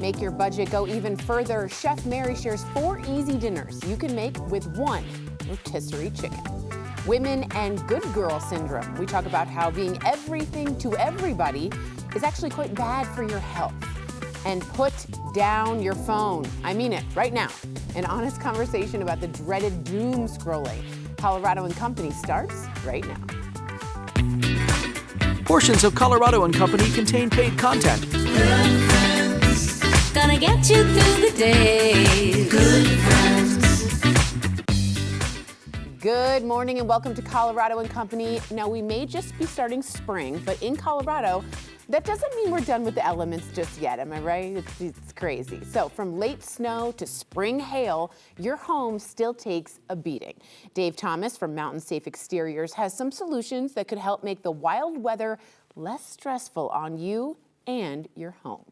Make your budget go even further. Chef Mary shares 4 easy dinners you can make with 1 rotisserie chicken. Women and good girl syndrome. We talk about how being everything to everybody is actually quite bad for your health. And put down your phone. I mean it, right now. An honest conversation about the dreaded doom scrolling. Colorado and Company starts right now. Portions of Colorado and Company contain paid content. Good friends, gonna get you through the day. Good friends. Good morning and welcome to Colorado and Company. Now we may just be starting spring, but in Colorado, that doesn't mean we're done with the elements just yet, am I right? It's crazy. So from late snow to spring hail, your home still takes a beating. Dave Thomas from Mountain Safe Exteriors has some solutions that could help make the wild weather less stressful on you and your home.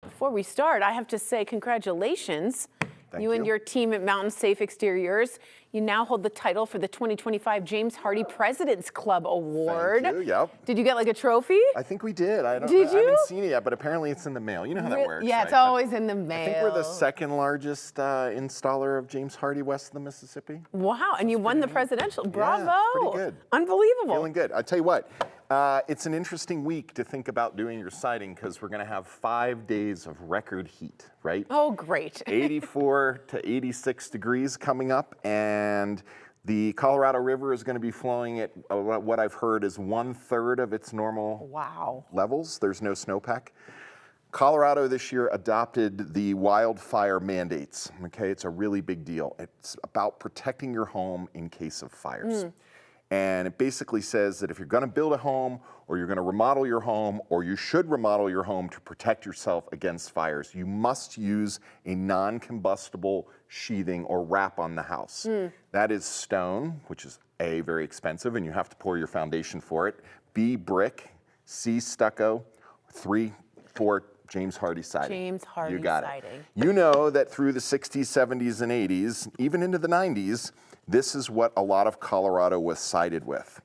Before we start, I have to say congratulations. Thank You and your team at Mountain Safe Exteriors. You now hold the title for the 2025 James Hardy President's Club Award. Thank you, yep. Did you get like a trophy? I think we did. I don't Did know. I you? haven't seen it yet, but apparently it's in the mail. You know how that works. Yeah, it's right? always in the mail. I think we're the second largest installer of James Hardy west of the Mississippi. Wow, and you won the presidential. Bravo. Yeah, it's pretty good. Unbelievable. Feeling good. I tell you what, it's an interesting week to think about doing your siding because we're going to have 5 days of record heat, right? Oh, great. 84 to 86 degrees coming up, and the Colorado River is going to be flowing at what I've heard is 1/3 of its normal levels. There's no snowpack. Colorado this year adopted the wildfire mandates. Okay, it's a really big deal. It's about protecting your home in case of fires. And it basically says that if you're going to build a home or you're going to remodel your home or you should remodel your home to protect yourself against fires, you must use a non-combustible sheathing or wrap on the house. That is stone, which is A, very expensive, and you have to pour your foundation for it. B, brick. C, stucco. 3, 4, James Hardy siding. James Hardy You got siding. it. You know that through the 60s, 70s, and 80s, even into the 90s, this is what a lot of Colorado was sided with.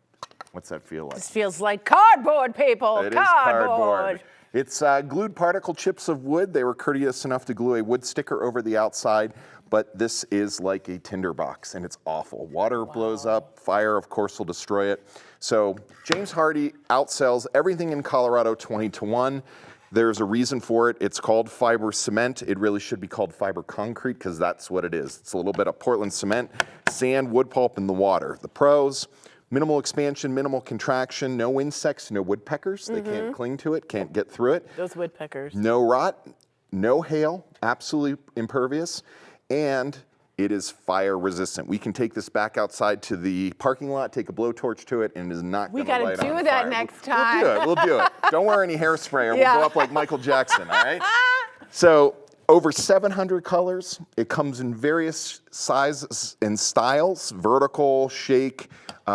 What's that feel like? This feels like cardboard, people. It is cardboard. It's glued particle chips of wood. They were courteous enough to glue a wood sticker over the outside, but this is like a tinderbox, and it's awful. Water blows up, fire, of course, will destroy it. So James Hardy outsells everything in Colorado 20-1. There's a reason for it. It's called fiber cement. It really should be called fiber concrete because that's what it is. It's a little bit of Portland cement, sand, wood pulp, and the water. The pros: minimal expansion, minimal contraction, no insects, no woodpeckers. They can't cling to it, can't get through it. Those woodpeckers. No rot, no hail, absolutely impervious, and it is fire resistant. We can take this back outside to the parking lot, take a blowtorch to it, and it is not going to light on fire. We got to do that next time. We'll do it. Don't wear any hairspray or we'll go up like Michael Jackson, all right? So over 700 colors. It comes in various sizes and styles, vertical, shake. Oh,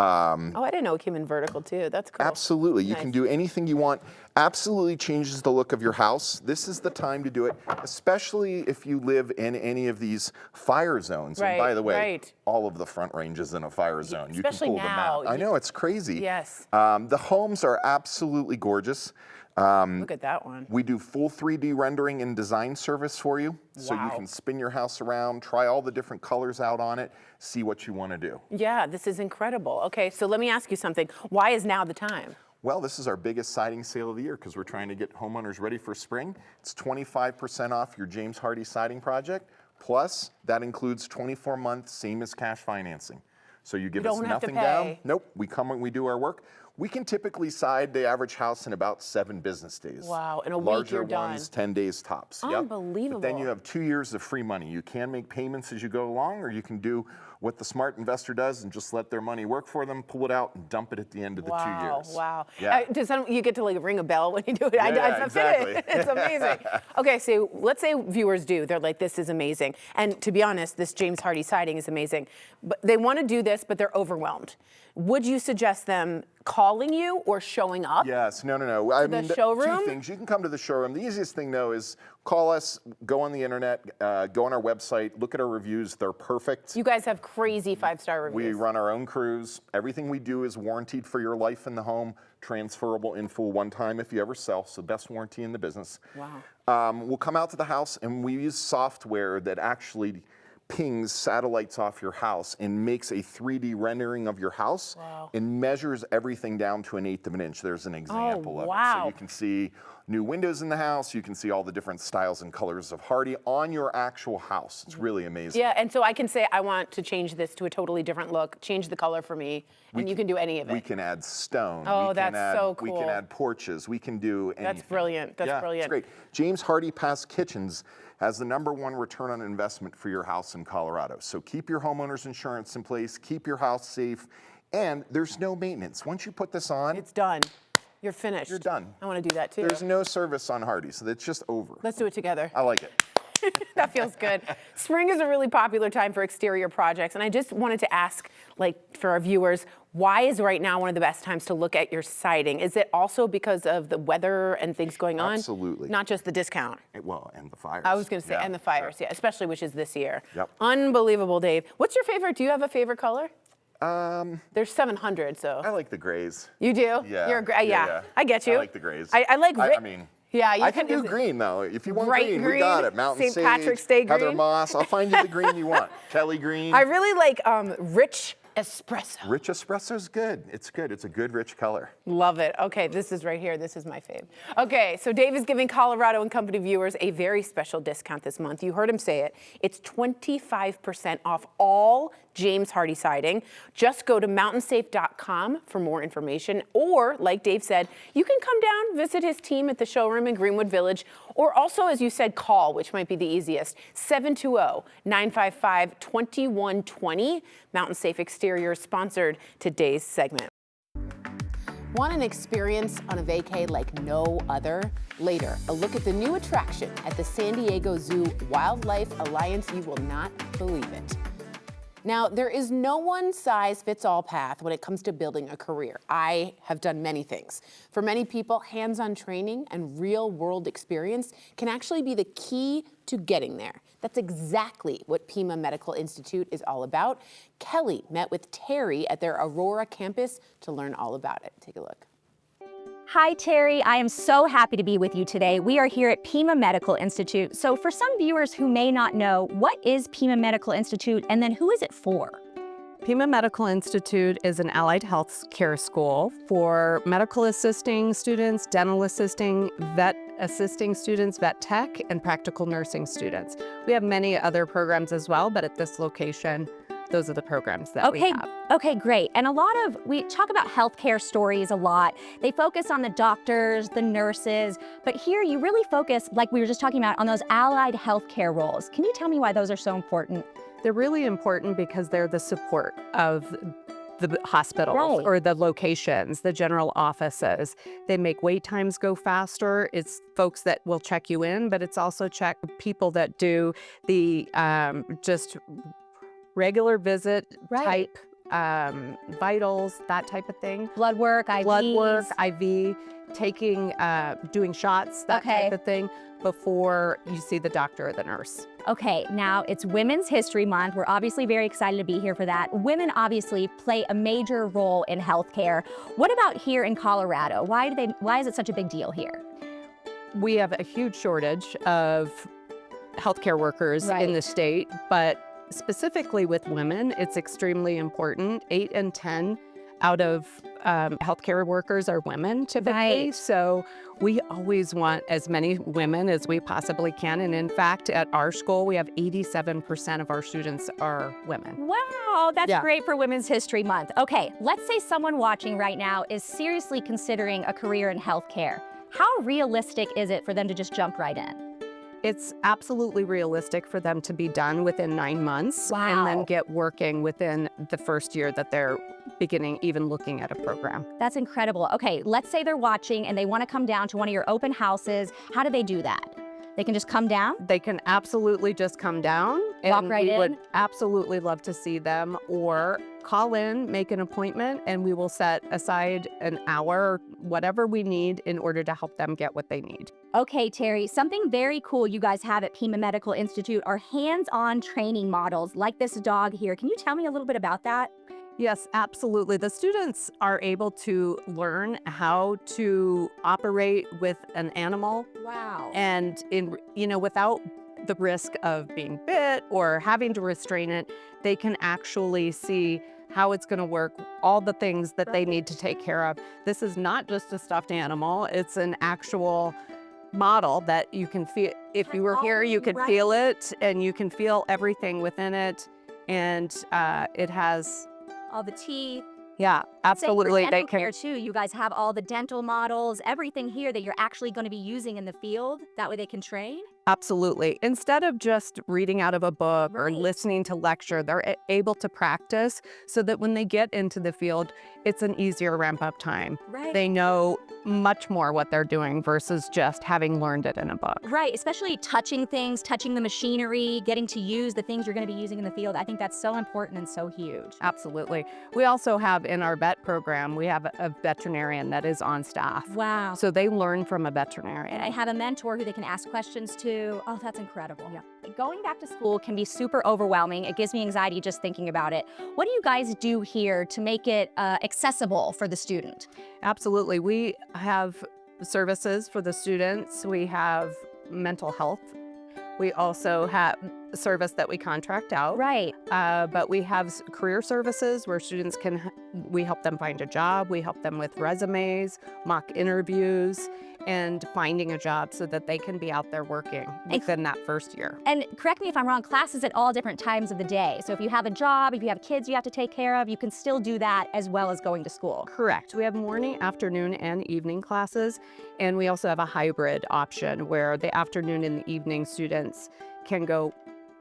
I didn't know it came in vertical too. That's cool. Absolutely. You can do anything you want. Absolutely changes the look of your house. This is the time to do it, especially if you live in any of these fire zones. And by the way, all of the Front Range is in a fire zone. Especially you can pull now. them out. I know, it's crazy. Yes. The homes are absolutely gorgeous. Look at that one. We do full 3D rendering and design service for you. So you can spin your house around, try all the different colors out on it, see what you want to do. Yeah, this is incredible. Okay, so let me ask you something. Why is now the time? Well, this is our biggest siding sale of the year because we're trying to get homeowners ready for spring. It's 25% off your James Hardy siding project. Plus, that includes 24 months, same as cash financing. So you give us nothing down. Nope, we come and we do our work. We can typically side the average house in about 7 business days. Wow, in a week you're done. Larger ones, 10 days tops. Unbelievable. But then you have 2 years of free money. You can make payments as you go along, or you can do what the smart investor does and just let their money work for them, pull it out, and dump it at the end of the 2 years. Wow. Yeah. You get to like ring a bell when you do it. Yeah, exactly. It's amazing. Okay, so let's say viewers do. They're like, this is amazing. And to be honest, this James Hardy siding is amazing. But they want to do this, but they're overwhelmed. Would you suggest them calling you or showing up? Yes, no. I mean, the showroom? 2 things. You can come to the showroom. The easiest thing, though, is call us, go on the internet, go on our website, look at our reviews. They're perfect. You guys have crazy 5-star reviews. We run our own crews. Everything we do is warranted for your life in the home, transferable in full one time if you ever sell, so best warranty in the business. Wow. We'll come out to the house and we use software that actually pings satellites off your house and makes a 3D rendering of your house and measures everything down to 1/8 of an inch. There's an example of it. So you can see new windows in the house. You can see all the different styles and colors of Hardie on your actual house. It's really amazing. Yeah, and so I can say, I want to change this to a totally different look, change the color for me, and you can do any of it. We can add stone. Oh, that's so cool. We can add porches. We can do anything. That's brilliant. That's brilliant. It's great. James Hardie Past Kitchens has the #1 return on investment for your house in Colorado. So keep your homeowner's insurance in place, keep your house safe, and there's no maintenance. Once you put this on, It's done. You're finished. You're done. I want to do that too. There's no service on Hardie, so it's just over. Let's do it together. I like it. That feels good. Spring is a really popular time for exterior projects, and I just wanted to ask, like, for our viewers, why is right now one of the best times to look at your siding? Is it also because of the weather and things going on? Absolutely. Not just the discount. Well, and the fires. I was going to say, and the fires, yeah, especially which is this year. Yep. Unbelievable, Dave. What's your favorite? Do you have a favorite color? There's 700, so. I like the grays. You do? Yeah. You're yeah. I get you. I like the grays. I like. I mean. Yeah, you I can do green though. If you want bright green, we got it. Mountain St. sage, Patrick's Day Heather green. moss. I'll find you the green you want. Kelly green. I really like rich espresso. Rich espresso's good. It's good. It's a good rich color. Love it. Okay, this is right here. This is my fave. Okay, so Dave is giving Colorado and Company viewers a very special discount this month. You heard him say it. It's 25% off all James Hardie siding. Just go to mountainsafe.com for more information, or like Dave said, you can come down, visit his team at the showroom in Greenwood Village, or also, as you said, call, which might be the easiest, 720-955-2120. Mountain Safe Exterior sponsored today's segment. Want an experience on a vacay like no other? Later, a look at the new attraction at the San Diego Zoo Wildlife Alliance. You will not believe it. Now, there is no one-size-fits-all path when it comes to building a career. I have done many things. For many people, hands-on training and real-world experience can actually be the key to getting there. That's exactly what PIMA Medical Institute is all about. Kelly met with Terry at their Aurora campus to learn all about it. Take a look. Hi, Terry. I am so happy to be with you today. We are here at PIMA Medical Institute. So for some viewers who may not know, what is PIMA Medical Institute and then who is it for? PIMA Medical Institute is an allied health care school for medical assisting students, dental assisting, vet assisting students, vet tech, and practical nursing students. We have many other programs as well, but at this location, those are the programs that we have. Okay, great. And we talk about healthcare stories a lot. They focus on the doctors, the nurses, but here you really focus, like we were just talking about, on those allied healthcare roles. Can you tell me why those are so important? They're really important because they're the support of the hospitals or the locations, the general offices. They make wait times go faster. It's folks that will check you in, but it's also people that do the just regular visit type, vitals, that type of thing. Blood work, IVs. Blood work, IV, taking, doing shots, that type of thing, before you see the doctor or the nurse. Okay, now it's Women's History Month. We're obviously very excited to be here for that. Women obviously play a major role in healthcare. What about here in Colorado? Why is it such a big deal here? We have a huge shortage of healthcare workers in the state, but specifically with women, it's extremely important. 8 in 10 out of healthcare workers are women typically. So we always want as many women as we possibly can. And in fact, at our school, we have 87% of our students are women. Wow, that's great for Women's History Month. Okay, let's say someone watching right now is seriously considering a career in healthcare. How realistic is it for them to just jump right in? It's absolutely realistic for them to be done within 9 months and then get working within the first year that they're beginning even looking at a program. That's incredible. Okay, let's say they're watching and they want to come down to one of your open houses. How do they do that? They can just come down? They can absolutely just come down. Walk right in? We would absolutely love to see them. Or call in, make an appointment, and we will set aside an hour, whatever we need in order to help them get what they need. Okay, Terry, something very cool you guys have at PIMA Medical Institute are hands-on training models like this dog here. Can you tell me a little bit about that? Yes, absolutely. The students are able to learn how to operate with an animal. Wow. And without the risk of being bit or having to restrain it, they can actually see how it's going to work, all the things that they need to take care of. This is not just a stuffed animal, it's an actual model that you can feel. If you were here, you could feel it, and you can feel everything within it. And it has all the teeth. Yeah, absolutely. Same for dental care too. You guys have all the dental models, everything here that you're actually going to be using in the field. That way they can train. Absolutely. Instead of just reading out of a book or listening to lecture, they're able to practice so that when they get into the field, it's an easier ramp up time. Right. They know much more what they're doing versus just having learned it in a book. Right, especially touching things, touching the machinery, getting to use the things you're going to be using in the field. I think that's so important and so huge. Absolutely. We also have in our vet program, we have a veterinarian that is on staff. Wow. So they learn from a veterinarian. And I have a mentor who they can ask questions to. Oh, that's incredible. Yeah. Going back to school can be super overwhelming. It gives me anxiety just thinking about it. What do you guys do here to make it accessible for the student? Absolutely. We have services for the students. We have mental health. We also have a service that we contract out. Right. But we have career services where students we help them find a job. We help them with resumes, mock interviews, and finding a job so that they can be out there working within that first year. And correct me if I'm wrong, classes at all different times of the day. So if you have a job, if you have kids you have to take care of, you can still do that as well as going to school. Correct. We have morning, afternoon, and evening classes. And we also have a hybrid option where the afternoon and the evening students can go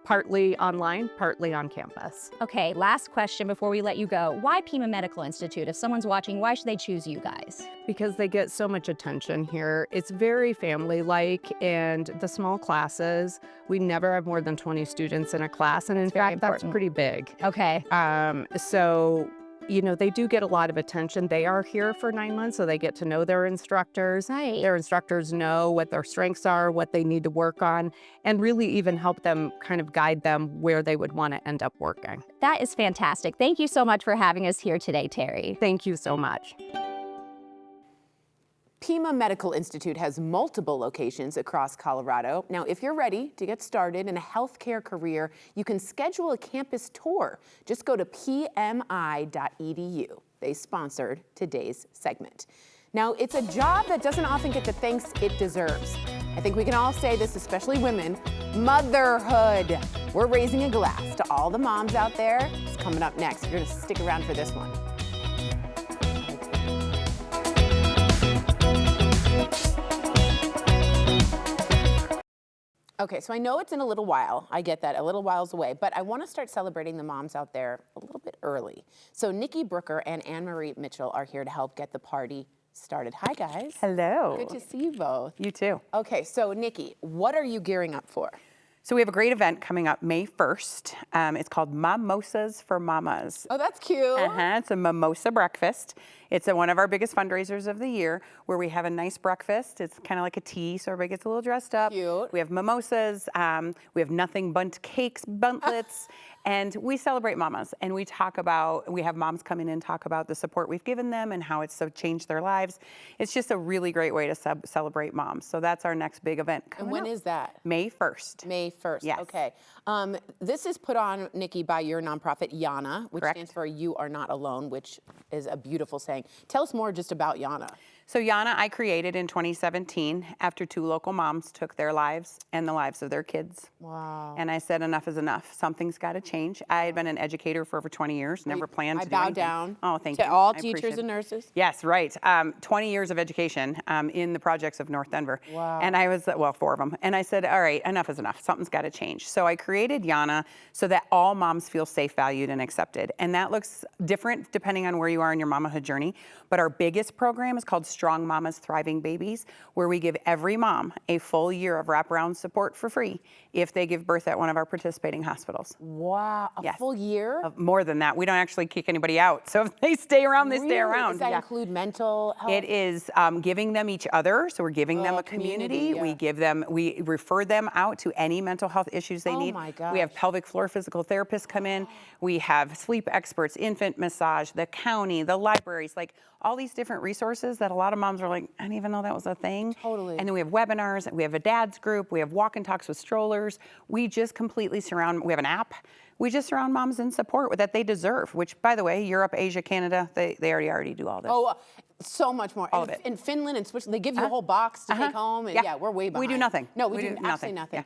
partly online, partly on campus. Okay, last question before we let you go. Why PIMA Medical Institute? If someone's watching, why should they choose you guys? Because they get so much attention here. It's very family-like, and the small classes, we never have more than 20 students in a class, and in fact, that's pretty big. Okay. So, they do get a lot of attention. They are here for 9 months, so they get to know their instructors. Right. Their instructors know what their strengths are, what they need to work on, and really even help them kind of guide them where they would want to end up working. That is fantastic. Thank you so much for having us here today, Terry. Thank you so much. PIMA Medical Institute has multiple locations across Colorado. Now, if you're ready to get started in a healthcare career, you can schedule a campus tour. Just go to pmi.edu. They sponsored today's segment. Now, it's a job that doesn't often get the thanks it deserves. I think we can all say this, especially women, motherhood. We're raising a glass to all the moms out there. It's coming up next. You're gonna stick around for this one. Okay, so I know it's in a little while. I get that, a little while's away, but I want to start celebrating the moms out there a little bit early. So Nikki Brooker and Anne-Marie Mitchell are here to help get the party started. Hi, guys. Hello. Good to see you both. You too. Okay, so Nikki, what are you gearing up for? So we have a great event coming up May 1st. It's called Mimosas for Mamas. Oh, that's cute. It's a mimosa breakfast. It's one of our biggest fundraisers of the year where we have a nice breakfast. It's kind of like a tea, so everybody gets a little dressed up. Cute. We have mimosas. We have nothing but cakes, buntlets. And we celebrate mamas, and we have moms come in and talk about the support we've given them and how it's so changed their lives. It's just a really great way to celebrate moms. So that's our next big event coming And when up. is that? May 1st. May 1st, Yes. Okay. This is put on, Nikki, by your nonprofit, YANA, which Correct. stands for You Are Not Alone, which is a beautiful saying. Tell us more just about YANA. So YANA I created in 2017 after 2 local moms took their lives and the lives of their kids. Wow. And I said enough is enough. Something's got to change. I had been an educator for over 20 years, never planned to do bow anything. down. Oh, thank you. To all I appreciate teachers it. and nurses? Yes, right. 20 years of education in the projects of North Denver. Wow. And I was, 4 of them. And I said, all right, enough is enough. Something's got to change. So I created YANA so that all moms feel safe, valued, and accepted. And that looks different depending on where you are in your mamahood journey. But our biggest program is called Strong Mamas, Thriving Babies, where we give every mom a full year of wraparound support for free if they give birth at one of our participating hospitals. Wow, a full year? More than that. We don't actually kick anybody out. So if they stay around, they stay around. Does that include mental health? It is giving them each other. So we're giving them a community. We refer them out to any mental health issues they need. My gosh. We have pelvic floor physical therapists come in. We have sleep experts, infant massage, the county, the libraries, like all these different resources that a lot of moms are like, I didn't even know that was a thing. Totally. And then we have webinars, we have a dad's group, we have walk and talks with strollers. We just completely surround, we have an app. We just surround moms in support that they deserve, which, by the way, Europe, Asia, Canada, they already do all this. Oh, so much more. All of it. In Finland and Switzerland, they give you a whole box to take home. And yeah, we're way behind. We do nothing. No, we do absolutely nothing.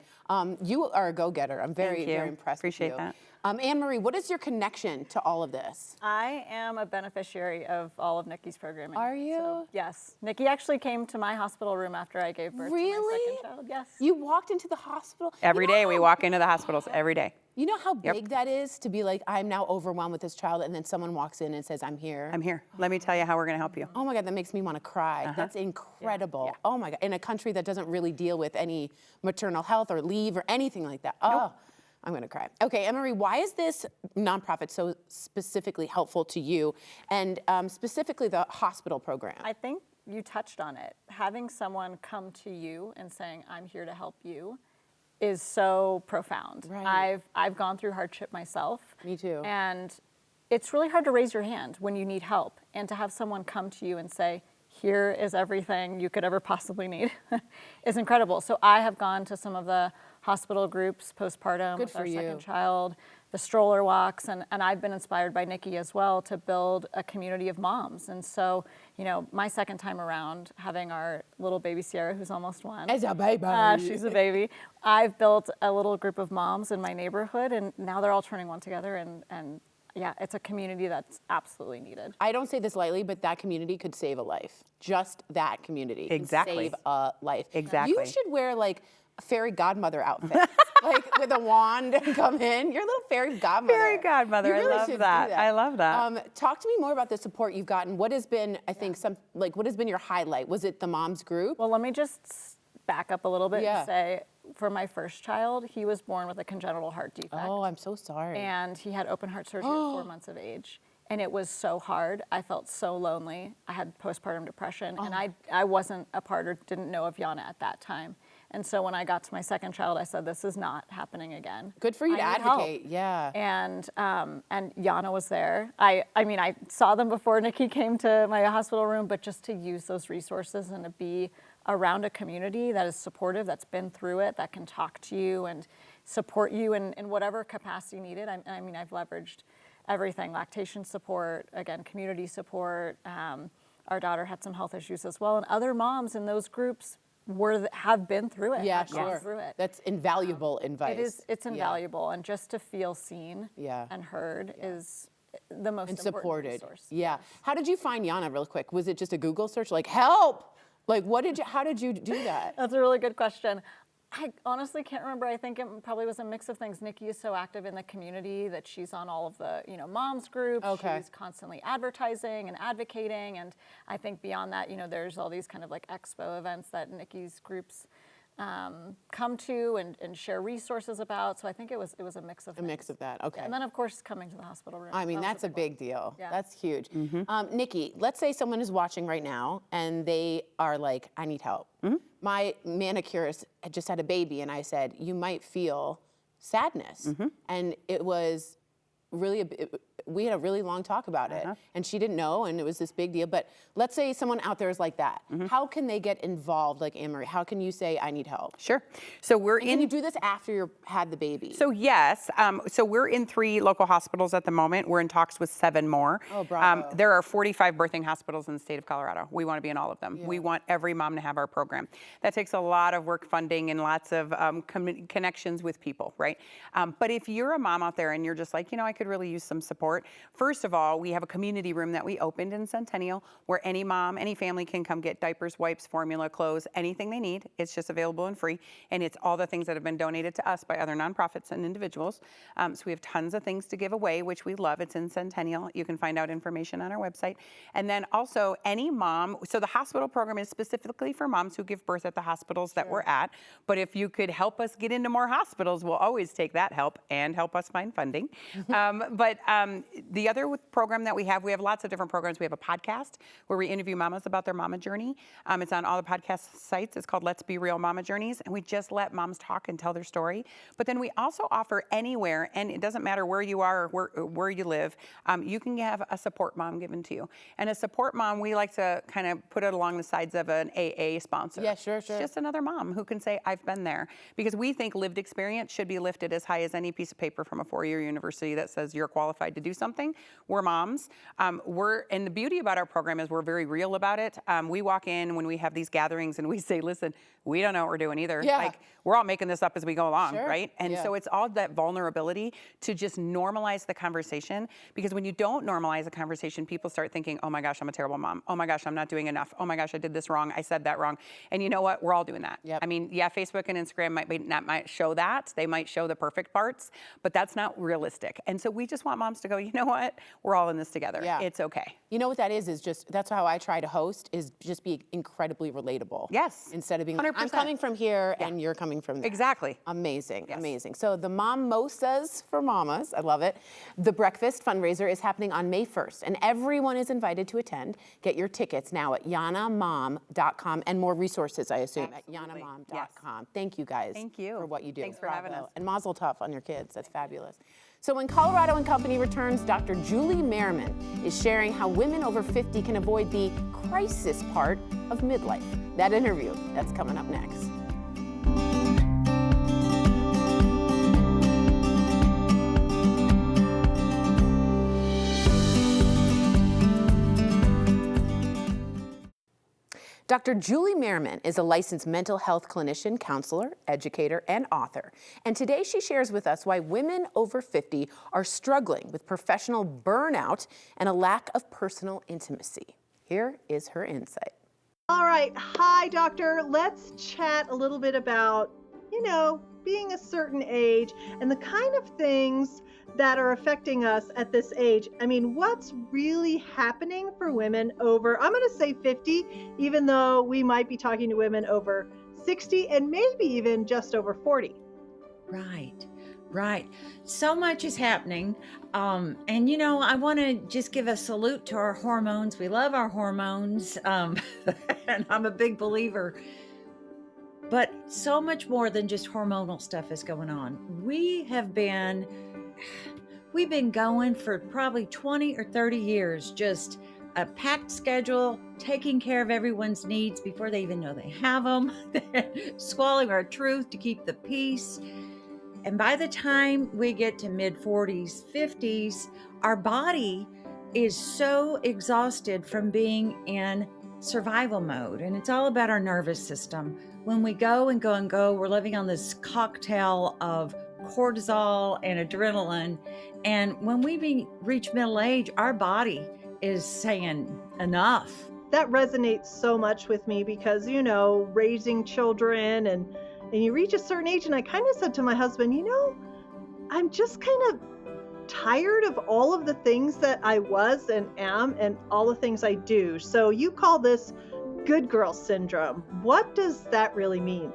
You are a go-getter. I'm very impressed Appreciate with you. that. Anne-Marie, what is your connection to all of this? I am a beneficiary of all of Nikki's programming. Are you? So, yes. Nikki actually came to my hospital room after I gave birth to my second child. Yes. You walked into the hospital? Every day we walk into the hospitals, every day. You know how big that is to be like, I'm now overwhelmed with this child, and then someone walks in and says, I'm here. I'm here. Let me tell you how we're going to help you. Oh my God, that makes me want to cry. That's incredible. Yeah. Oh my God, in a country that doesn't really deal with any maternal health or leave or anything like that. Oh, I'm going to cry. Okay, Anne-Marie, why is this nonprofit so specifically helpful to you, and specifically the hospital program? I think you touched on it. Having someone come to you and saying, I'm here to help you, is so profound. Right. I've gone through hardship myself. Me too. And it's really hard to raise your hand when you need help, and to have someone come to you and say, here is everything you could ever possibly need is incredible. So I have gone to some of the hospital groups postpartum with our second child, the stroller walks, and I've been inspired by Nikki as well to build a community of moms. And so, you know, my second time around, having our little baby Sierra, who's almost 1. As a baby. She's a baby. I've built a little group of moms in my neighborhood, and now they're all turning one together, and yeah, it's a community that's absolutely needed. I don't say this lightly, but that community could save a life. Just that community could save a life. Exactly. You should wear like a fairy godmother outfit, like with a wand and come in. You're a little fairy godmother. Fairy godmother. You really I love should that. do that. I love that. Talk to me more about the support you've gotten. What has been, I think, what has been your highlight? Was it the moms group? Well, let me just back up a little bit and say, for my first child, he was born with a congenital heart defect. Oh, I'm so sorry. And he had open heart surgery at 4 months of age. And it was so hard. I felt so lonely. I had postpartum depression, and I wasn't a part or didn't know of YANA at that time. And so when I got to my second child, I said, this is not happening again. Good for you to advocate, help. yeah. And YANA was there. I mean, I saw them before Nikki came to my hospital room, but just to use those resources and to be around a community that is supportive, that's been through it, that can talk to you and support you in whatever capacity needed. I mean, I've leveraged everything: lactation support, again, community support. Our daughter had some health issues as well, and other moms in those groups have been through it. Yeah, have gone sure. through it. That's invaluable advice. It's invaluable, and just to feel seen and heard is the most and important supported. resource. Yeah. How did you find YANA real quick? Was it just a Google search, like help? Like how did you do that? That's a really good question. I honestly can't remember. I think it probably was a mix of things. Nikki is so active in the community that she's on all of the, moms groups. Okay. She's constantly advertising and advocating. And I think beyond that, there's all these kind of like expo events that Nikki's groups come to and share resources about. So I think it was a mix of things. A mix of that, okay. And then of course coming to the hospital room. I mean, that's a big deal. Yeah. That's huge. Nikki, let's say someone is watching right now and they are like, I need help. My manicurist had just had a baby, and I said, you might feel sadness. And it was really, we had a really long talk about it, and she didn't know, and it was this big deal. But let's say someone out there is like that. How can they get involved, like Anne-Marie? How can you say, I need help? Sure. So Can you do this after you had the baby? So yes, so we're in 3 local hospitals at the moment. We're in talks with 7 more. Oh, bravo. There are 45 birthing hospitals in the state of Colorado. We want to be in all of them. We want every mom to have our program. That takes a lot of work funding and lots of connections with people, right? But if you're a mom out there and you're just like, I could could really use some support. First of all, we have a community room that we opened in Centennial where any mom, any family can come get diapers, wipes, formula, clothes, anything they need. It's just available and free. And it's all the things that have been donated to us by other nonprofits and individuals. So we have tons of things to give away, which we love. It's in Centennial. You can find out information on our website. And then also any mom, so the hospital program is specifically for moms who give birth at the hospitals that we're at. But if you could help us get into more hospitals, we'll always take that help and help us find funding. But the other program that we have lots of different programs. We have a podcast where we interview mamas about their mama journey. It's on all the podcast sites. It's called Let's Be Real Mama Journeys. And we just let moms talk and tell their story. But then we also offer anywhere, and it doesn't matter where you are or where you live, you can have a support mom given to you. And a support mom, we like to kind of put it along the sides of an AA sponsor. Yeah, sure. It's just another mom who can say, I've been there. Because we think lived experience should be lifted as high as any piece of paper from a four-year university that says you're qualified to do something. We're moms. And the beauty about our program is we're very real about it. We walk in when we have these gatherings and we say, listen, we don't know what we're doing either. Yeah. Like, we're all making this up as we go along, Sure. right? And so it's all that vulnerability to just normalize the conversation. Because when you don't normalize a conversation, people start thinking, oh my gosh, I'm a terrible mom. Oh my gosh, I'm not doing enough. Oh my gosh, I did this wrong. I said that wrong. And you know what? We're all doing that. Yep. I mean, yeah, Facebook and Instagram might show that. They might show the perfect parts, but that's not realistic. And so we just want moms to go, you know what? We're all in this together. Yeah. It's okay. You know what that is just, that's how I try to host, is just be incredibly relatable. Yes. Instead of being like, I'm 100%. coming from here and you're coming from there. Exactly. Amazing, Yes. amazing. So the Mom-mosas for Mamas, I love it. The breakfast fundraiser is happening on May 1st, and everyone is invited to attend. Get your tickets now at yanamom.com and more resources, I assume, Absolutely. at yanamom.com. Yes. Thank you guys. Thank you. For what you do. Thanks for having Bravo. us. And mazel tov on your kids. That's fabulous. So when Colorado and Company returns, Dr. Julie Merriman is sharing how women over 50 can avoid the crisis part of midlife. That interview, that's coming up next. Dr. Julie Merriman is a licensed mental health clinician, counselor, educator, and author. And today she shares with us why women over 50 are struggling with professional burnout and a lack of personal intimacy. Here is her insight. All right. Hi, doctor. Let's chat a little bit about, being a certain age and the kind of things that are affecting us at this age. I mean, what's really happening for women over, I'm going to say 50, even though we might be talking to women over 60 and maybe even just over 40. Right. So much is happening. And, I want to just give a salute to our hormones. We love our hormones. And I'm a big believer. But so much more than just hormonal stuff is going on. We've been going for probably 20 or 30 years, just a packed schedule, taking care of everyone's needs before they even know they have them, swallowing our truth to keep the peace. And by the time we get to mid 40s, 50s, our body is so exhausted from being in survival mode. And it's all about our nervous system. When we go, we're living on this cocktail of cortisol and adrenaline. And when we reach middle age, our body is saying enough. That resonates so much with me because, raising children and you reach a certain age, and I kind of said to my husband, I'm just kind of tired of all of the things that I was and am and all the things I do. So you call this good girl syndrome. What does that really mean?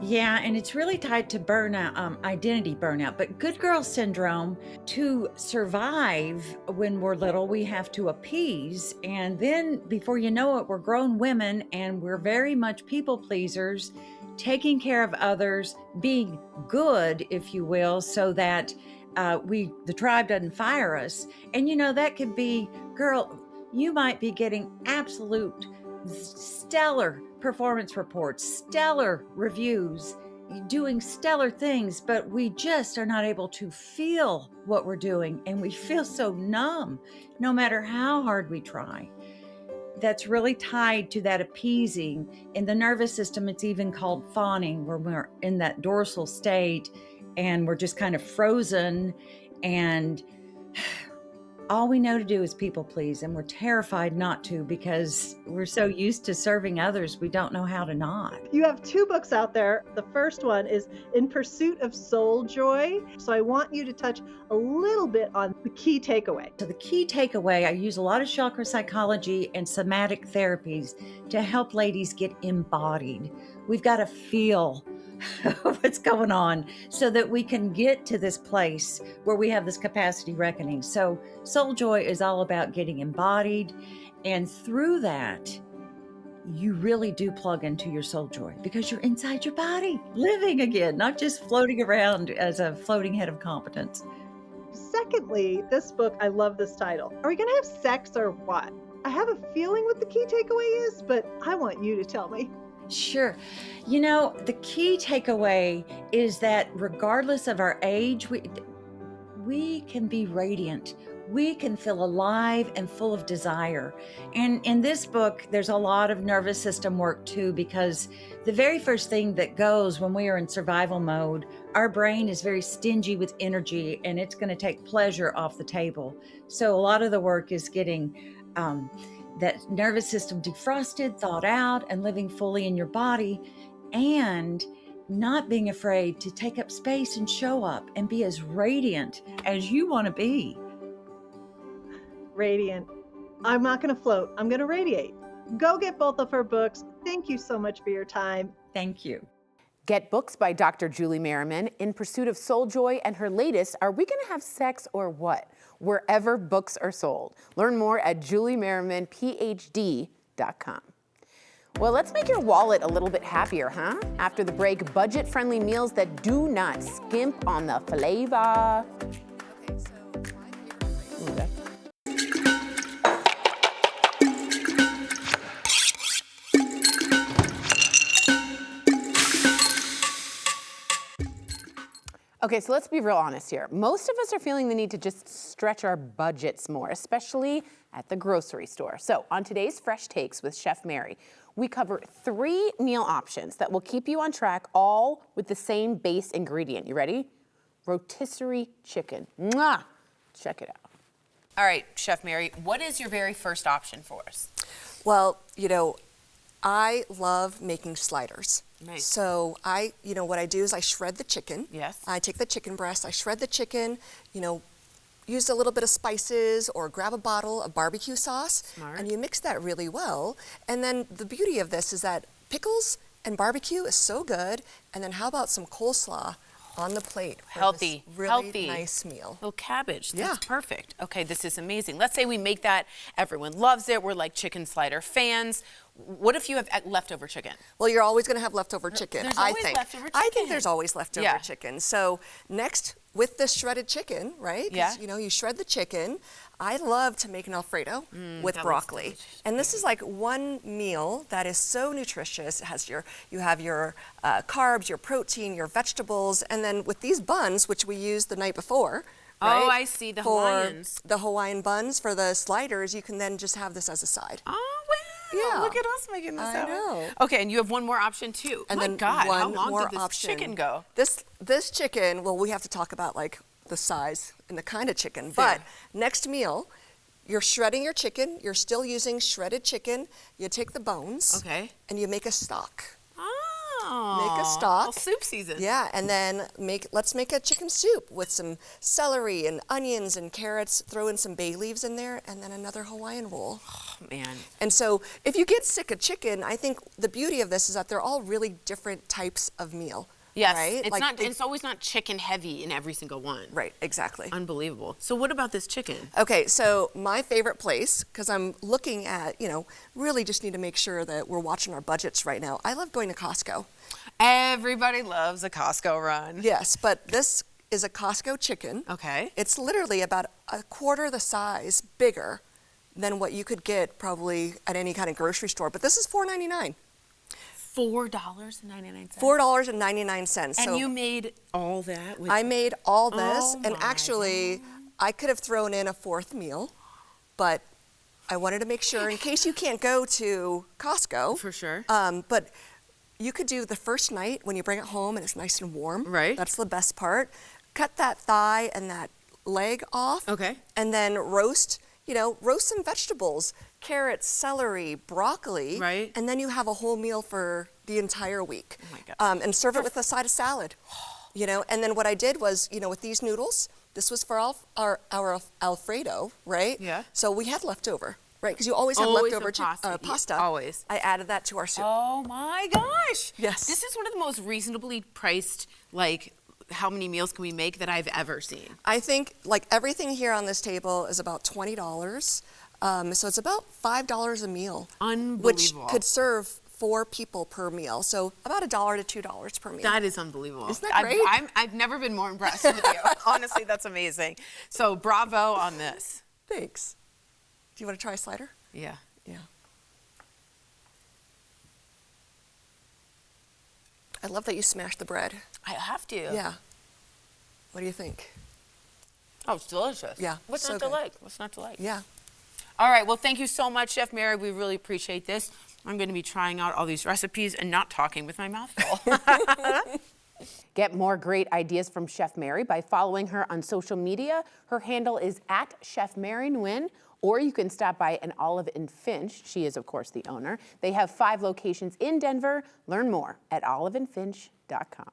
Yeah, and it's really tied to burnout, identity burnout. But good girl syndrome, to survive when we're little, we have to appease. And then before you know it, we're grown women and we're very much people pleasers, taking care of others, being good, if you will, so that the tribe doesn't fire us. And that could be, girl, you might be getting absolute stellar performance reports, stellar reviews, doing stellar things, but we just are not able to feel what we're doing, and we feel so numb no matter how hard we try. That's really tied to that appeasing. In the nervous system, it's even called fawning, where we're in that dorsal state and we're just kind of frozen, and all we know to do is people please, and we're terrified not to because we're so used to serving others, we don't know how to not. You have 2 books out there. The first one is In Pursuit of Soul Joy. So I want you to touch a little bit on the key takeaway. So the key takeaway, I use a lot of chakra psychology and somatic therapies to help ladies get embodied. We've got to feel what's going on so that we can get to this place where we have this capacity reckoning. So Soul Joy is all about getting embodied, and through that you really do plug into your soul joy because you're inside your body living again, not just floating around as a floating head of competence. Secondly, this book, I love this title. Are we going to have sex or what? I have a feeling what the key takeaway is, but I want you to tell me. Sure. You know, the key takeaway is that regardless of our age, we can be radiant. We can feel alive and full of desire. And in this book, there's a lot of nervous system work too, because the very first thing that goes when we are in survival mode, our brain is very stingy with energy and it's going to take pleasure off the table. So a lot of the work is getting that nervous system defrosted, thawed out, and living fully in your body, and not being afraid to take up space and show up and be as radiant as you want to be. Radiant. I'm not going to float. I'm going to radiate. Go get both of her books. Thank you so much for your time. Thank you. Get books by Dr. Julie Merriman, In Pursuit of Soul Joy, and her latest, Are We Gonna Have Sex or What? Wherever books are sold. Learn more at juliemerrimanphd.com. Well, let's make your wallet a little bit happier, huh? After the break, budget-friendly meals that do not skimp on the flavor. Okay, so I'm here. Okay, so let's be real honest here. Most of us are feeling the need to just stretch our budgets more, especially at the grocery store. So on today's Fresh Takes with Chef Mary, we cover 3 meal options that will keep you on track, all with the same base ingredient. You ready? Rotisserie chicken. Mwah! Check it out. All right, Chef Mary, what is your very first option for us? Well, you know, I love making sliders. Nice. So what I do is I shred the chicken. Yes. I take the chicken breast, I shred the chicken, use a little bit of spices or grab a bottle of barbecue sauce. Smart. And you mix that really well. And then the beauty of this is that pickles and barbecue is so good. And then how about some coleslaw on the plate? For Healthy, this really healthy. nice meal. Little cabbage, that's Yeah. perfect. Okay, this is amazing. Let's say we make that, everyone loves it, we're like chicken slider fans. What if you have leftover chicken? Well, you're always going to have leftover chicken, There's I always think. leftover I think chicken. there's always leftover Yeah. chicken. So next, with this shredded chicken, right? 'Cause, Yeah. you shred the chicken. I love to make an Alfredo with that looks broccoli. delicious. And this is like one meal that is so nutritious. It has you have your carbs, your protein, your vegetables, and then with these buns, which we used the night before, Oh, right? I see, the for Hawaiians. the Hawaiian buns, for the sliders, you can then just have this as a side. Oh, wow, Yeah. look at us making this I happen. know. Okay, and you have one more option too. And My then God, how one long more did this option. chicken go? This chicken, well, we have to talk about like the size and the kind of chicken. But next meal, you're shredding your chicken. You're still using shredded chicken. You take the bones. Okay. And you make a stock. Oh, Make a stock. Well, soup season. Yeah, and then let's make a chicken soup with some celery and onions and carrots. Throw in some bay leaves in there, and then another Hawaiian roll. Oh, man. And so if you get sick of chicken, I think the beauty of this is that they're all really different types of meal. Yes, Right? it's Like it's always not chicken heavy in every single one. Right, exactly. Unbelievable. So what about this chicken? Okay, so my favorite place, because I'm looking at, really just need to make sure that we're watching our budgets right now. I love going to Costco. Everybody loves a Costco run. Yes, but this is a Costco chicken. Okay. It's literally about a quarter the size bigger than what you could get probably at any kind of grocery store. But this is $4.99. $4.99. $4.99. And you made all that with I made all this, Oh and my actually, I could have thrown in a 4th meal, but I wanted to make sure, in case you can't go to Costco. For sure. But you could do the first night when you bring it home and it's nice and warm. Right. That's the best part. Cut that thigh and that leg off. Okay. And then roast some vegetables, carrots, celery, broccoli. Right. And then you have a whole meal for the entire week. Oh my God. And serve it with a side of salad. And then what I did was, with these noodles, this was for our Alfredo, right? Yeah. So we had leftover, right? Because you always have Always leftover have pasta. pasta. Always. I added that to our soup. Oh my gosh. Yes. This is one of the most reasonably priced, like, how many meals can we make that I've ever seen. I think like everything here on this table is about $20. So it's about $5 a meal. Unbelievable. Which could serve 4 people per meal. So about $1 to $2 per meal. That is unbelievable. Isn't that great? I've never been more impressed with you. Honestly, that's amazing. So bravo on this. Thanks. Do you want to try a slider? Yeah. Yeah. I love that you smashed the bread. I have to. Yeah. What do you think? Oh, it's delicious. Yeah, What's so not to good. like? What's not to like? Yeah. All right. Well, thank you so much, Chef Mary. We really appreciate this. I'm going to be trying out all these recipes and not talking with my mouth full. Get more great ideas from Chef Mary by following her on social media. Her handle is @ChefMaryNguyen, or you can stop by an Olive in Finch. She is, of course, the owner. They have 5 locations in Denver. Learn more at oliveandfinch.com.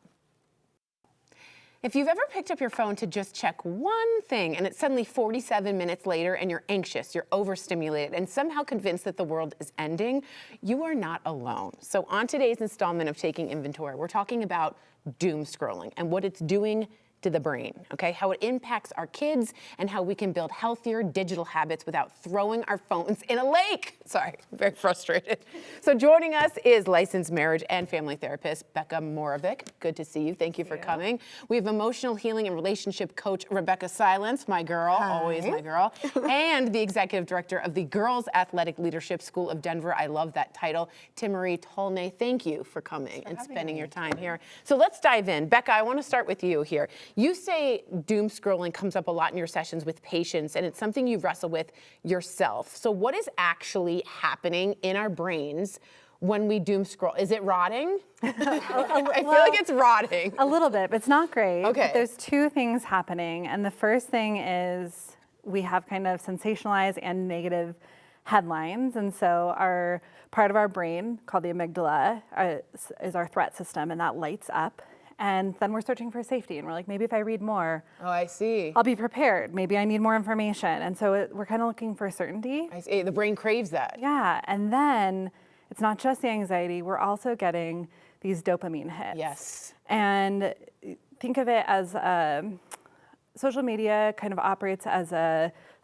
If you've ever picked up your phone to just check one thing and it's suddenly 47 minutes later and you're anxious, you're overstimulated, and somehow convinced that the world is ending, you are not alone. So on today's installment of Taking Inventory, we're talking about doom scrolling and what it's doing to the brain, okay? How it impacts our kids and how we can build healthier digital habits without throwing our phones in a lake. Sorry, I'm very frustrated. So joining us is licensed marriage and family therapist, Becca Moravec. Good to see you. Thank you for coming. We have emotional healing and relationship coach, Rebecca Silence, my girl, always my girl, and the executive director of the Girls Athletic Leadership School of Denver. I love that title, Timmery Tolnay. Thank you for coming and spending your time here. So let's dive in. Becca, I want to start with you here. You say doom scrolling comes up a lot in your sessions with patients, and it's something you wrestle with yourself. So what is actually happening in our brains when we doom scroll? Is it rotting? I feel like it's rotting. A little bit, but it's not great. Okay. But there's 2 things happening, and the first thing is we have kind of sensationalized and negative headlines, and so our part of our brain called the amygdala is our threat system, and that lights up. And then we're searching for safety, and we're like, maybe if I read more, Oh, I see. I'll be prepared. Maybe I need more information. And so we're kind of looking for certainty. I see. The brain craves that. Yeah, and then it's not just the anxiety, we're also getting these dopamine hits. Yes. And think of it as social media kind of operates as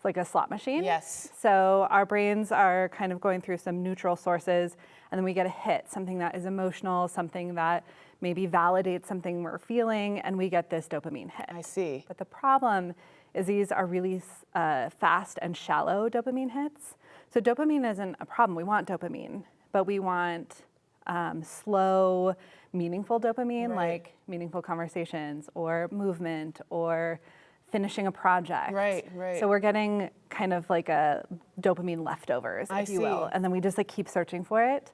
like a slot machine. Yes. So our brains are kind of going through some neutral sources, and then we get a hit, something that is emotional, something that maybe validates something we're feeling, and we get this dopamine hit. I see. But the problem is these are really fast and shallow dopamine hits. So dopamine isn't a problem. We want dopamine, but we want slow, meaningful dopamine, like meaningful conversations or movement or finishing a project. Right. So we're getting kind of like a dopamine leftovers, I if you will. see. And then we just like keep searching for it.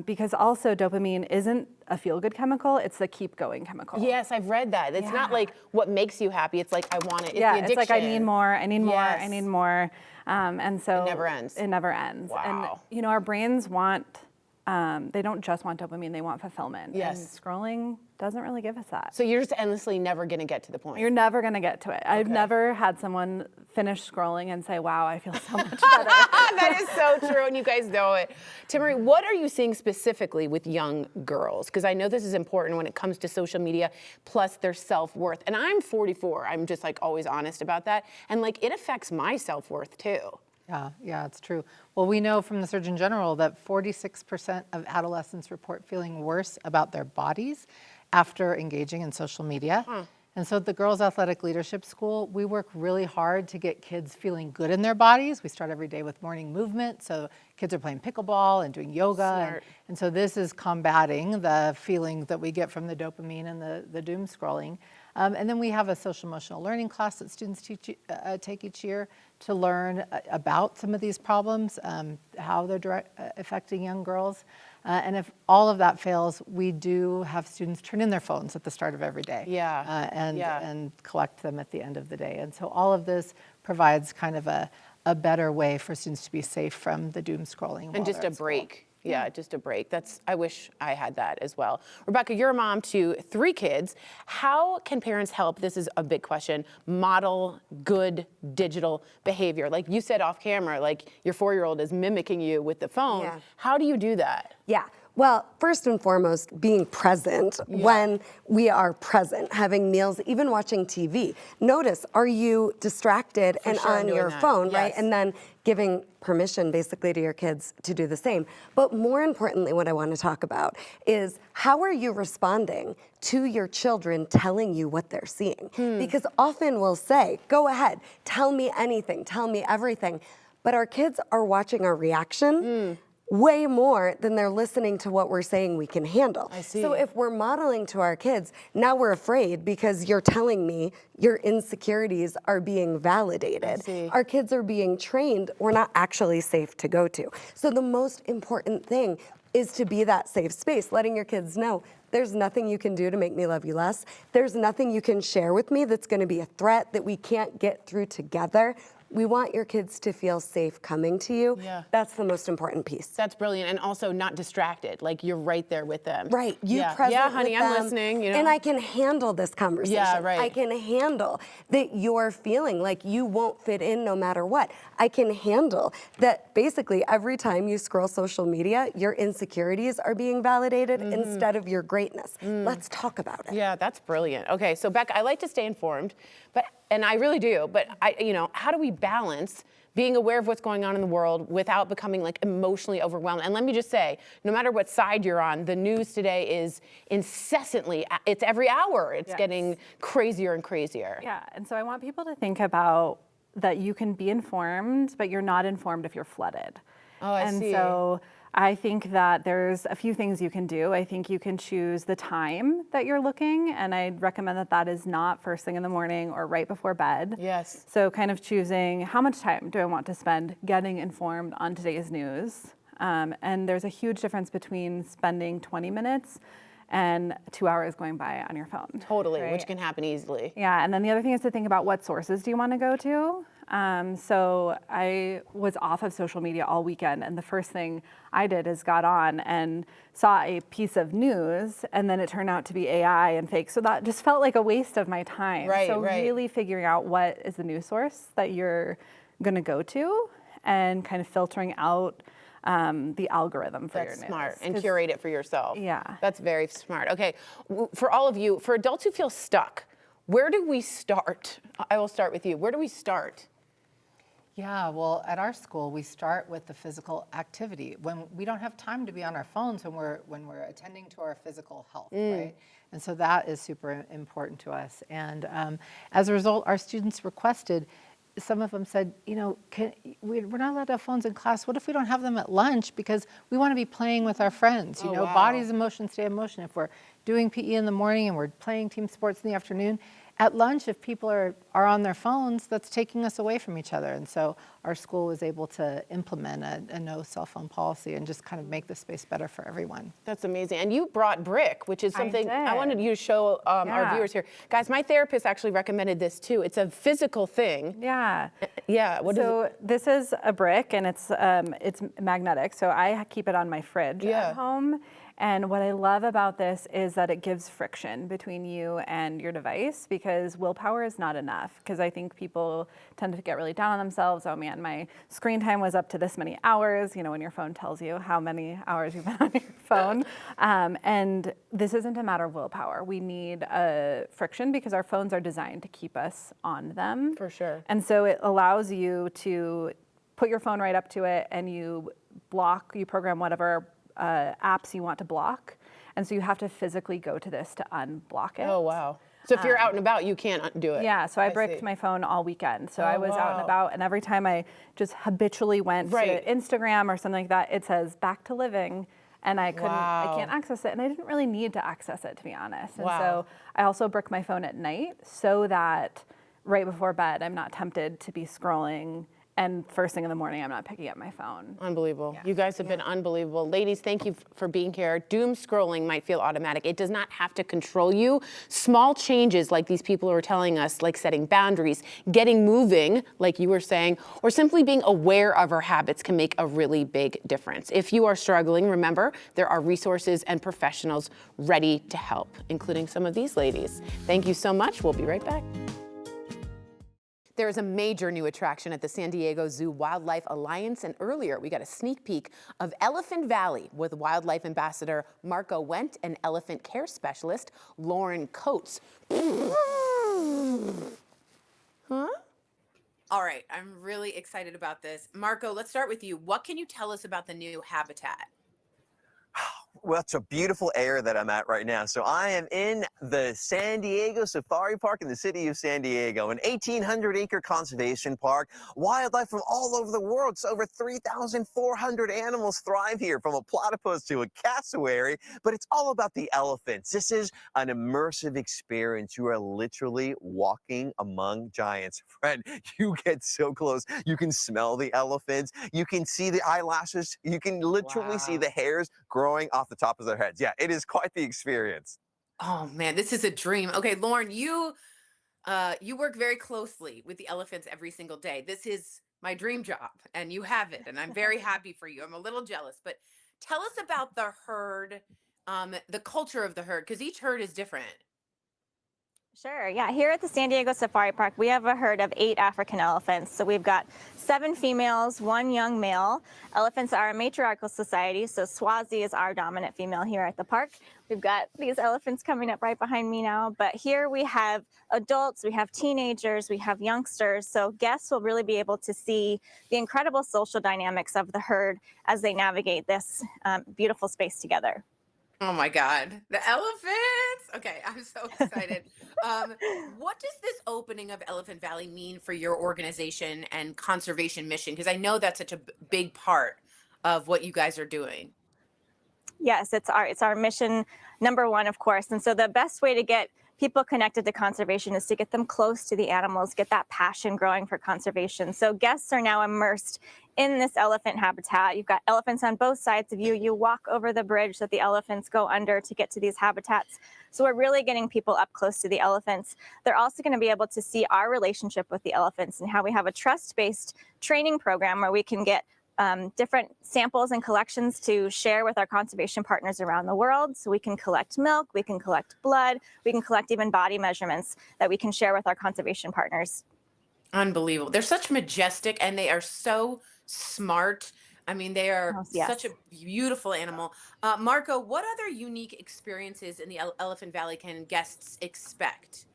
Because also dopamine isn't a feel-good chemical, it's the keep-going chemical. Yes, I've read that. It's not like what makes you happy. It's like, I want it. It's the Yeah, addiction. it's like I need more, I need more, I Yes. need more. And so It never ends. It never ends. Wow. And our brains want, they don't just want dopamine, they want fulfillment. Yes. And scrolling doesn't really give us that. So you're just endlessly never going to get to the point. You're never gonna get to it. I've never had someone finish scrolling and say, wow, I feel so much better. That is so true, and you guys know it. Timmery, what are you seeing specifically with young girls? Because I know this is important when it comes to social media, plus their self-worth. And I'm 44. I'm just like always honest about that. And like it affects my self-worth too. Yeah, it's true. Well, we know from the Surgeon General that 46% of adolescents report feeling worse about their bodies after engaging in social media. And so at the Girls Athletic Leadership School, we work really hard to get kids feeling good in their bodies. We start every day with morning movement, so kids are playing pickleball and doing yoga. And so this is combating the feelings that we get from the dopamine and the doom scrolling. And then we have a social emotional learning class that students take each year to learn about some of these problems, how they're affecting young girls. And if all of that fails, we do have students turn in their phones at the start of every day. And collect them at the end of the day. And so all of this provides kind of a better way for students to be safe from the doom scrolling. And just a break. Yeah, just a break. I wish I had that as well. Rebecca, you're a mom to 3 kids. How can parents help, this is a big question, model good digital behavior? Like you said off camera, like your 4-year-old is mimicking you with the phone. Yeah. How do you do that? Yeah. Well, first and foremost, being present when we are present, having meals, even watching TV. Notice, are you distracted and on your phone, right? And then giving permission basically to your kids to do the same. But more importantly, what I want to talk about is how are you responding to your children telling you what they're seeing? Because often we'll say, go ahead, tell me anything, tell me everything. But our kids are watching our reaction way more than they're listening to what we're saying we can handle. I see. So if we're modeling to our kids, now we're afraid because you're telling me your insecurities are being validated. Our kids are being trained, we're not actually safe to go to. So the most important thing is to be that safe space, letting your kids know there's nothing you can do to make me love you less. There's nothing you can share with me that's gonna be a threat that we can't get through together. We want your kids to feel safe coming to you. That's the most important piece. That's brilliant. And also not distracted, like you're right there with them. Right, you present Yeah, honey, with I'm them, listening. You know? And I can handle this conversation. Yeah, right. I can handle that you're feeling like you won't fit in no matter what. I can handle that basically every time you scroll social media, your insecurities are being validated instead of your greatness. Let's talk about it. Yeah, that's brilliant. Okay, so Becca, I like to stay informed, and I really do, but how do we balance being aware of what's going on in the world without becoming like emotionally overwhelmed? And let me just say, no matter what side you're on, the news today is incessantly, it's every hour, it's getting crazier and crazier. Yeah, and so I want people to think about that you can be informed, but you're not informed if you're flooded. Oh, I see. And so I think that there's a few things you can do. I think you can choose the time that you're looking, and I'd recommend that that is not first thing in the morning or right before bed. Yes. So kind of choosing how much time do I want to spend getting informed on today's news. And there's a huge difference between spending 20 minutes and 2 hours going by on your phone. Totally, right? which can happen easily. Yeah, and then the other thing is to think about what sources do you want to go to. So I was off of social media all weekend, and the first thing I did is got on and saw a piece of news, and then it turned out to be AI and fake. So that just felt like a waste of my time. So really figuring out what is the news source that you're going to go to, and kind of filtering out the algorithm for your news. That's smart, and curate it for yourself. Yeah. That's very smart. Okay, for all of you, for adults who feel stuck, where do we start? I will start with you. Where do we start? Yeah, well, at our school, we start with the physical activity. When we don't have time to be on our phones when we're attending to our physical health, right? And so that is super important to us. And as a result, our students requested, some of them said, we're not allowed to have phones in class. What if we don't have them at lunch? Because we want to be playing with our friends. Bodies in motion stay in motion. If we're doing PE in the morning and we're playing team sports in the afternoon, at lunch, if people are on their phones, that's taking us away from each other. And so our school was able to implement a no cell phone policy and just kind of make the space better for everyone. That's amazing. And you brought Brick, which is something I wanted you to show our viewers here. Guys, my therapist actually recommended this too. It's a physical thing. Yeah. Yeah. This is a brick, and it's magnetic. So I keep it on my fridge at home. And what I love about this is that it gives friction between you and your device, because willpower is not enough. Because I think people tend to get really down on themselves. Oh man, my screen time was up to this many hours, when your phone tells you how many hours you've been on your phone. And this isn't a matter of willpower. We need friction because our phones are designed to keep us on them. For sure. And so it allows you to put your phone right up to it, and you program whatever apps you want to block, and so you have to physically go to this to unblock it. Oh wow. So if you're out and about, you can't do it. Yeah, so I bricked my phone all weekend. So I was out and about, and every time I just habitually went to Instagram or something like that, it says back to living, and I can't access it, and I didn't really need to access it, to be honest. And so I also brick my phone at night so that right before bed I'm not tempted to be scrolling And first thing in the morning, I'm not picking up my phone. Unbelievable. You guys have been unbelievable. Ladies, thank you for being here. Doom scrolling might feel automatic. It does not have to control you. Small changes like these people are telling us, like setting boundaries, getting moving, like you were saying, or simply being aware of our habits can make a really big difference. If you are struggling, remember, there are resources and professionals ready to help, including some of these ladies. Thank you so much. We'll be right back. There is a major new attraction at the San Diego Zoo Wildlife Alliance, and earlier we got a sneak peek of Elephant Valley with Wildlife Ambassador Marco Wendt and Elephant Care Specialist Lauren Coates. Huh? All right, I'm really excited about this. Marco, let's start with you. What can you tell us about the new habitat? Well, it's a beautiful area that I'm at right now. So I am in the San Diego Safari Park in the city of San Diego, an 1,800-acre conservation park. Wildlife from all over the world. So over 3,400 animals thrive here, from a platypus to a cassowary. But it's all about the elephants. This is an immersive experience. You are literally walking among giants. Fred, you get so close. You can smell the elephants. You can see the eyelashes. You can literally see the hairs growing off the top of their heads. Yeah, it is quite the experience. Oh man, this is a dream. Okay, Lauren, you work very closely with the elephants every single day. This is my dream job, and you have it, and I'm very happy for you. I'm a little jealous, but tell us about the herd, the culture of the herd, because each herd is different. Sure, yeah. Here at the San Diego Safari Park, we have a herd of 8 African elephants. So we've got 7 females, 1 young male. Elephants are a matriarchal society, so Swazi is our dominant female here at the park. We've got these elephants coming up right behind me now, but here we have adults, we have teenagers, we have youngsters, so guests will really be able to see the incredible social dynamics of the herd as they navigate this beautiful space together. Oh my God, the elephants! Okay, I'm so excited. What does this opening of Elephant Valley mean for your organization and conservation mission? Because I know that's such a big part of what you guys are doing. Yes, it's our mission number 1, of course. And so the best way to get people connected to conservation is to get them close to the animals, get that passion growing for conservation. So guests are now immersed in this elephant habitat. You've got elephants on both sides of you. You walk over the bridge that the elephants go under to get to these habitats. So we're really getting people up close to the elephants. They're also going to be able to see our relationship with the elephants and how we have a trust-based training program where we can get different samples and collections to share with our conservation partners around the world. So we can collect milk, we can collect blood, we can collect even body measurements that we can share with our conservation partners. Unbelievable. They're such majestic, and they are so smart. I mean, they are such a beautiful animal. Marco, what other unique experiences in the Elephant Valley can guests expect?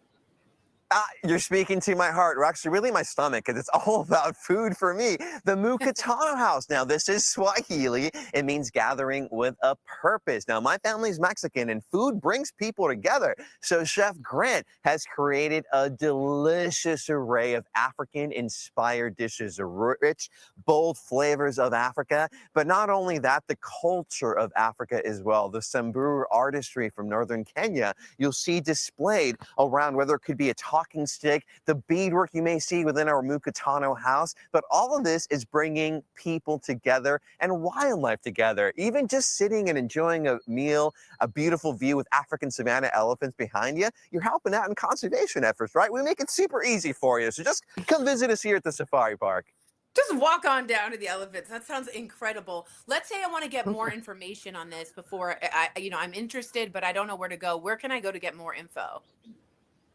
You're speaking to my heart, or actually really my stomach, because it's all about food for me. The Mukatano House. Now, this is Swahili. It means gathering with a purpose. Now, my family's Mexican, and food brings people together. So Chef Grant has created a delicious array of African-inspired dishes, rich, bold flavors of Africa. But not only that, the culture of Africa as well. The Samburu artistry from northern Kenya, you'll see displayed around, whether it could be a talking stick, the beadwork you may see within our Mukatano house. But all of this is bringing people together and wildlife together. Even just sitting and enjoying a meal, a beautiful view with African savanna elephants behind you, you're helping out in conservation efforts, right? We make it super easy for you. So just come visit us here at the Safari Park. Just walk on down to the elephants. That sounds incredible. Let's say I want to get more information on this before I'm interested, but I don't know where to go. Where can I go to get more info?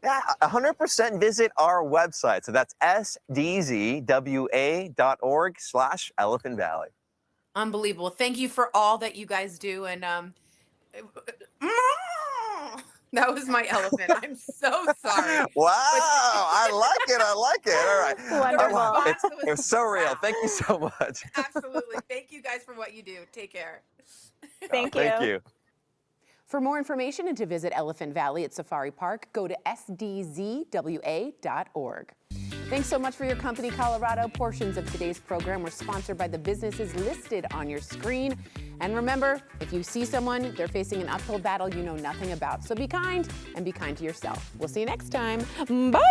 Yeah, 100% visit our website. So that's sdzwa.org/Elephant Valley. Unbelievable. Thank you for all that you guys do. And that was my elephant. I'm so sorry. Wow, I like it. I like it. All right. Wonderful. It was so real. Thank you so much. Absolutely. Thank you guys for what you do. Take care. Thank you. Thank you. For more information and to visit Elephant Valley at Safari Park, go to sdzwa.org. Thanks so much for your company, Colorado. Portions of today's program were sponsored by the businesses listed on your screen. And remember, if you see someone, they're facing an uphill battle you know nothing about. So be kind and be kind to yourself. We'll see you next time. Bye!